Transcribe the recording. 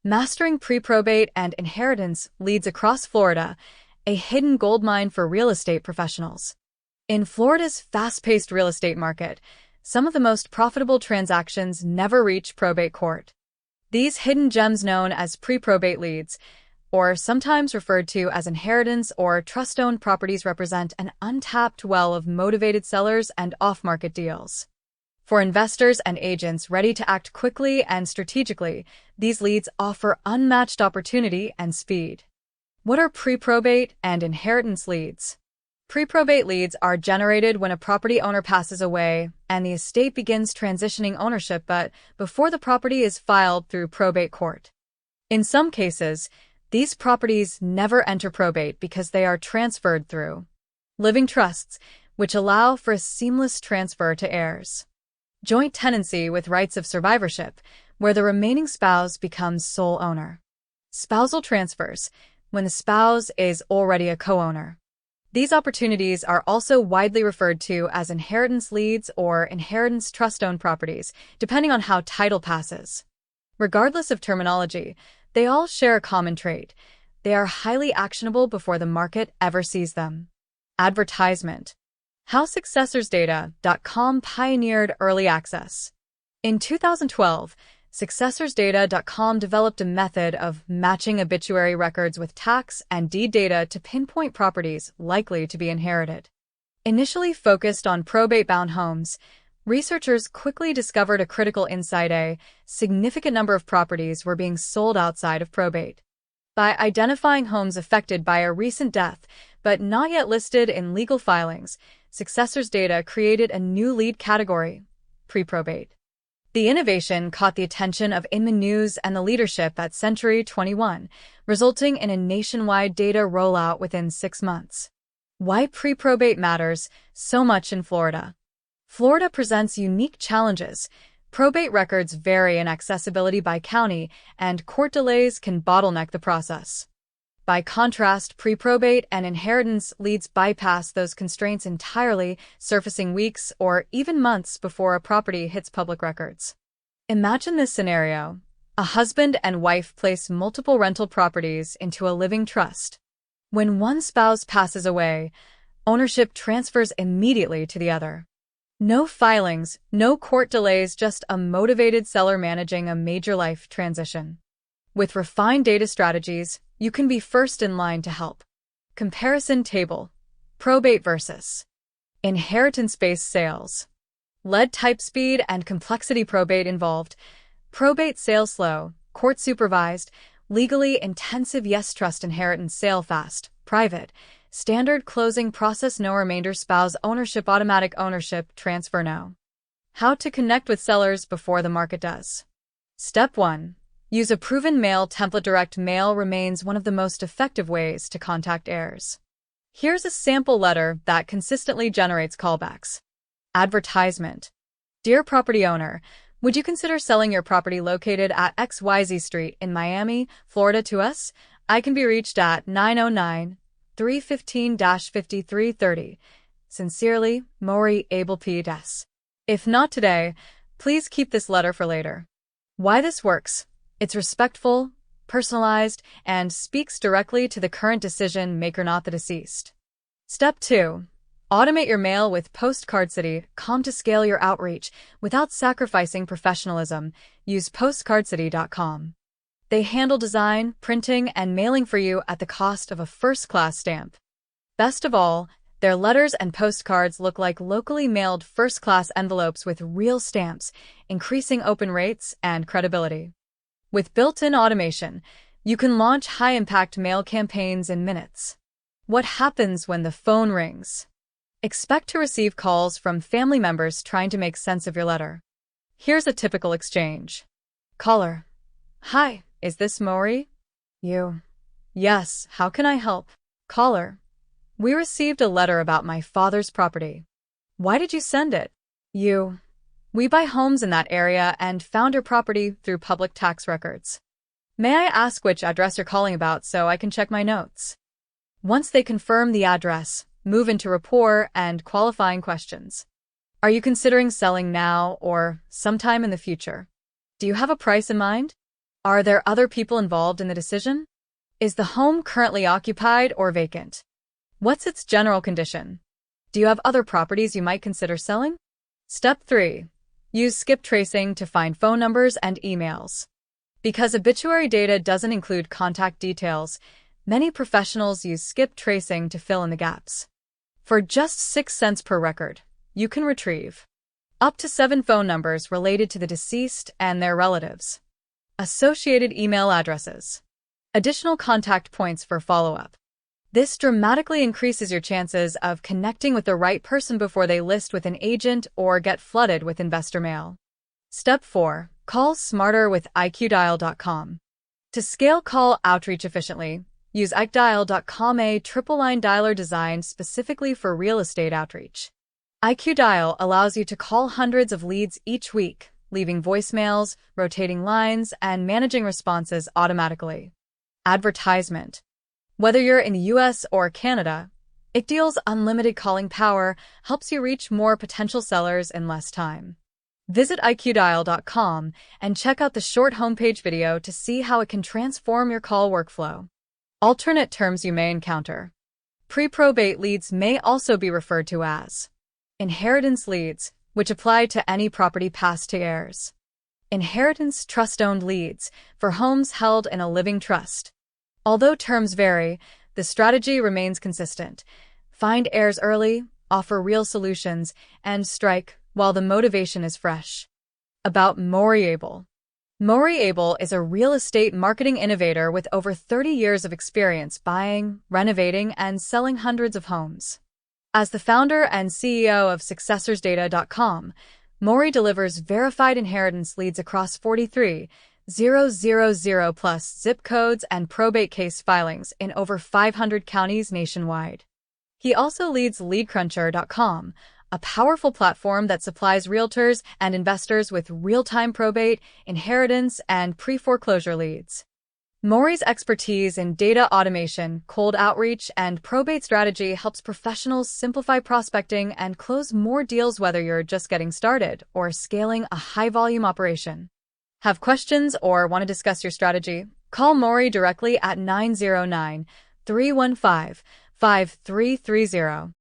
Mastering pre-probate and inheritance leads across Florida, a hidden goldmine for real estate professionals. In Florida's fast-paced real estate market, some of the most profitable transactions never reach probate court. These hidden gems known as pre-probate leads, or sometimes referred to as inheritance or trust-owned properties, represent an untapped well of motivated sellers and off-market deals. For investors and agents ready to act quickly and strategically, these leads offer unmatched opportunity and speed. What are pre-probate and inheritance leads? Pre-probate leads are generated when a property owner passes away and the estate begins transitioning ownership, but before the property is filed through probate court. In some cases, these properties never enter probate because they are transferred through living trusts, which allow for a seamless transfer to heirs. Joint tenancy with rights of survivorship, where the remaining spouse becomes sole owner. Spousal transfers, when the spouse is already a co-owner. These opportunities are also widely referred to as inheritance leads or inheritance trust-owned properties, depending on how title passes. Regardless of terminology, they all share a common trait. They are highly actionable before the market ever sees them. Advertisement. How SuccessorsData.com pioneered early access. In 2012, SuccessorsData.com developed a method of matching obituary records with tax and deed data to pinpoint properties likely to be inherited. Initially focused on probate-bound homes, researchers quickly discovered a critical insight: a significant number of properties were being sold outside of probate. By identifying homes affected by a recent death but not yet listed in legal filings, Successors Data created a new lead category: pre-probate. The innovation caught the attention of Inman News and the leadership at Century 21, resulting in a nationwide data rollout within 6 months. Why pre-probate matters so much in Florida. Florida presents unique challenges. Probate records vary in accessibility by county, and court delays can bottleneck the process. By contrast, pre-probate and inheritance leads bypass those constraints entirely, surfacing weeks or even months before a property hits public records. Imagine this scenario. A husband and wife place multiple rental properties into a living trust. When one spouse passes away, ownership transfers immediately to the other. No filings, no court delays, just a motivated seller managing a major life transition. With refined data strategies, you can be first in line to help. Comparison table. Probate versus inheritance-based sales. Lead type, speed, and complexity. Probate involved. Probate sales slow, court supervised, legally intensive. Yes. Trust inheritance sale fast, private. Standard closing process, no remainder. Spouse ownership, automatic ownership transfer, no. How to connect with sellers before the market does. Step 1. Use a proven mail template. Direct mail remains one of the most effective ways to contact heirs. Here's a sample letter that consistently generates callbacks. Advertisement. Dear property owner, would you consider selling your property located at XYZ Street in Miami, Florida to us? I can be reached at 909-315-5330. Sincerely, Maury Abel P.S. If not today, please keep this letter for later. Why this works? It's respectful, personalized, and speaks directly to the current decision maker, not the deceased. Step 2. Automate your mail with PostcardCity.com to scale your outreach without sacrificing professionalism. Use PostcardCity.com. They handle design, printing, and mailing for you at the cost of a first-class stamp. Best of all, their letters and postcards look like locally mailed first-class envelopes with real stamps, increasing open rates and credibility. With built-in automation, you can launch high-impact mail campaigns in minutes. What happens when the phone rings? Expect to receive calls from family members trying to make sense of your letter. Here's a typical exchange. Caller. Hi, is this Maury? You. Yes, how can I help? Caller. We received a letter about my father's property. Why did you send it? You. We buy homes in that area and found your property through public tax records. May I ask which address you're calling about so I can check my notes? Once they confirm the address, move into rapport and qualifying questions. Are you considering selling now or sometime in the future? Do you have a price in mind? Are there other people involved in the decision? Is the home currently occupied or vacant? What's its general condition? Do you have other properties you might consider selling? Step 3. Use skip tracing to find phone numbers and emails. Because obituary data doesn't include contact details, many professionals use skip tracing to fill in the gaps. For just 6 cents per record, you can retrieve up to 7 phone numbers related to the deceased and their relatives, associated email addresses, additional contact points for follow-up. This dramatically increases your chances of connecting with the right person before they list with an agent or get flooded with investor mail. Step 4. Call smarter with iqdial.com. To scale call outreach efficiently, use iqdial.com, a triple-line dialer designed specifically for real estate outreach. iqdial allows you to call hundreds of leads each week, leaving voicemails, rotating lines, and managing responses automatically. Advertisement. Whether you're in the US or Canada, iqdial's unlimited calling power helps you reach more potential sellers in less time. Visit iqdial.com and check out the short homepage video to see how it can transform your call workflow. Alternate terms you may encounter. Pre-probate leads may also be referred to as inheritance leads, which apply to any property passed to heirs. Inheritance trust-owned leads, for homes held in a living trust. Although terms vary, the strategy remains consistent. Find heirs early, offer real solutions, and strike while the motivation is fresh. About Moriable. Moriable is a real estate marketing innovator with over 30 years of experience buying, renovating, and selling hundreds of homes. As the founder and CEO of SuccessorsData.com, Mori delivers verified inheritance leads across 43,000 plus zip codes and probate case filings in over 500 counties nationwide. He also leads LeadCruncher.com, a powerful platform that supplies realtors and investors with real-time probate, inheritance, and pre-foreclosure leads. Mori's expertise in data automation, cold outreach, and probate strategy helps professionals simplify prospecting and close more deals whether you're just getting started or scaling a high-volume operation. Have questions or want to discuss your strategy? Call Mori directly at 909-315-5330.